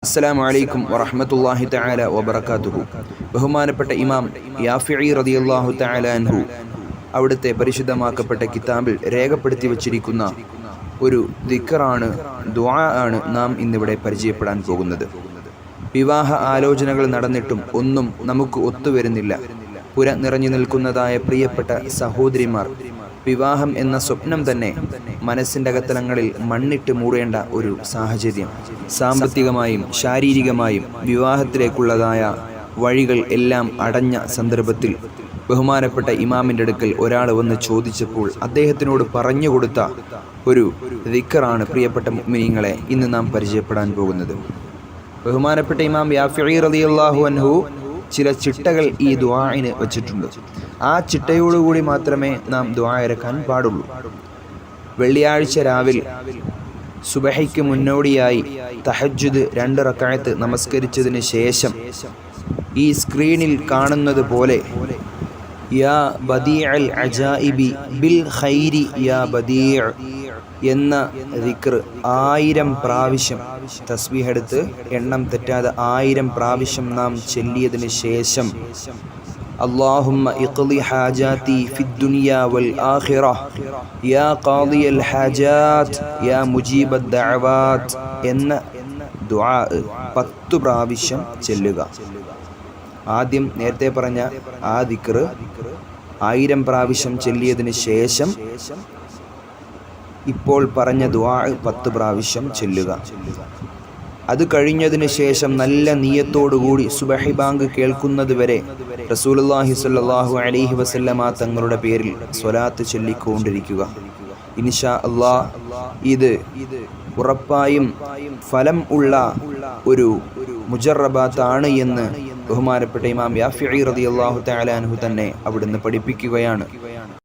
അസ്സലാമു അലൈക്കും വറഹ്മത്തുള്ളാഹി തആല വബറകാതുഹു. ബഹുമാനപ്പെട്ട ഇമാം യാഫിഈ റളിയല്ലാഹു തആല അൻഹു അവിടുത്തെ പരിശുദ്ധമാക്കപ്പെട്ട കിതാബിൽ രേഖപ്പെടുത്തി വച്ചിരിക്കുന്ന ഒരു ദിക്റാണ്, ദുആ ആണ് നാം ഇന്നിവിടെ പരിചയപ്പെടാൻ പോകുന്നത്. വിവാഹ ആലോചനകൾ നടന്നിട്ടും ഒന്നും നമുക്ക് ഒത്തുവരുന്നില്ല. പുര നിറഞ്ഞു നിൽക്കുന്നതായ പ്രിയപ്പെട്ട സഹോദരിമാർ, വിവാഹം എന്ന സ്വപ്നം തന്നെ മനസ്സിൻ്റെ അകത്തളങ്ങളിൽ മണ്ണിട്ട് മൂടേണ്ട ഒരു സാഹചര്യം, സാമ്പത്തികമായും ശാരീരികമായും വിവാഹത്തിലേക്കുള്ളതായ വഴികൾ എല്ലാം അടഞ്ഞ സന്ദർഭത്തിൽ ബഹുമാനപ്പെട്ട ഇമാമിൻ്റെ അടുക്കൽ ഒരാൾ വന്ന് ചോദിച്ചപ്പോൾ അദ്ദേഹത്തിനോട് പറഞ്ഞു കൊടുത്ത ഒരു ദിക്റാണ് പ്രിയപ്പെട്ട മുഅ്മിനീങ്ങളെ ഇന്ന് നാം പരിചയപ്പെടാൻ പോകുന്നത്. ബഹുമാനപ്പെട്ട ഇമാം യാഫിഈ റളിയല്ലാഹു അൻഹു ചില ചിട്ടകൾ ഈ ദുആഇന് വച്ചിട്ടുണ്ട്. ആ ചിട്ടയോടുകൂടി മാത്രമേ നാം ദുആ ഇറക്കാൻ പാടുള്ളൂ. വെള്ളിയാഴ്ച രാവിൽ സുബഹിക്ക് മുന്നോടിയായി തഹജ്ജുദ് 2 റക്അത്ത് നമസ്കരിച്ചതിന് ശേഷം ഈ സ്ക്രീനിൽ കാണുന്നത് പോലെ യാ ബദീഅൽ അജായിബി ബിൽ ഖൈരി യാ ബദീഅ എന്ന ദിക്ർ 1000 പ്രാവശ്യം തസ്ബീഹ് എടുത്ത് എണ്ണം തെറ്റാതെ 1000 പ്രാവശ്യം നാം ചൊല്ലിയതിന് ശേഷം അല്ലാഹുമ്മ ഇഖ്ളി ഹാജാതി ഫിദ്ദുനിയ വൽ ആഖിറ യാ ഖാദിയൽ ഹാജാത്ത് യാ മുജീബദ് ദഅവാത്ത് എന്ന ദുആ 10 പ്രാവശ്യം ചൊല്ലുക. ആദ്യം നേരത്തെ പറഞ്ഞ ആ ദിക്ർ 1000 പ്രാവശ്യം ചൊല്ലിയതിന് ശേഷം ഇപ്പോൾ പറഞ്ഞ ദുആ 10 പ്രാവശ്യം ചൊല്ലുക. അത് കഴിഞ്ഞതിന് ശേഷം നല്ല നിയ്യത്തോടുകൂടി സുബഹി ബാങ്ക് കേൾക്കുന്നത് വരെ റസൂലുള്ളാഹി സ്വല്ലല്ലാഹു അലൈഹി വസല്ലമ തങ്ങളുടെ പേരിൽ സ്വലാത്ത് ചൊല്ലിക്കൊണ്ടിരിക്കുക. ഇൻഷാ അല്ലാഹ് ഇത് ഉറപ്പായും ഫലം ഉള്ള ഒരു മുജറബാത്താണ് എന്ന് ബഹുമാനപ്പെട്ട ഇമാം യാഫിഈ റളിയല്ലാഹു തആല അൻഹു തന്നെ അവിടുന്ന് പഠിപ്പിക്കുകയാണ്.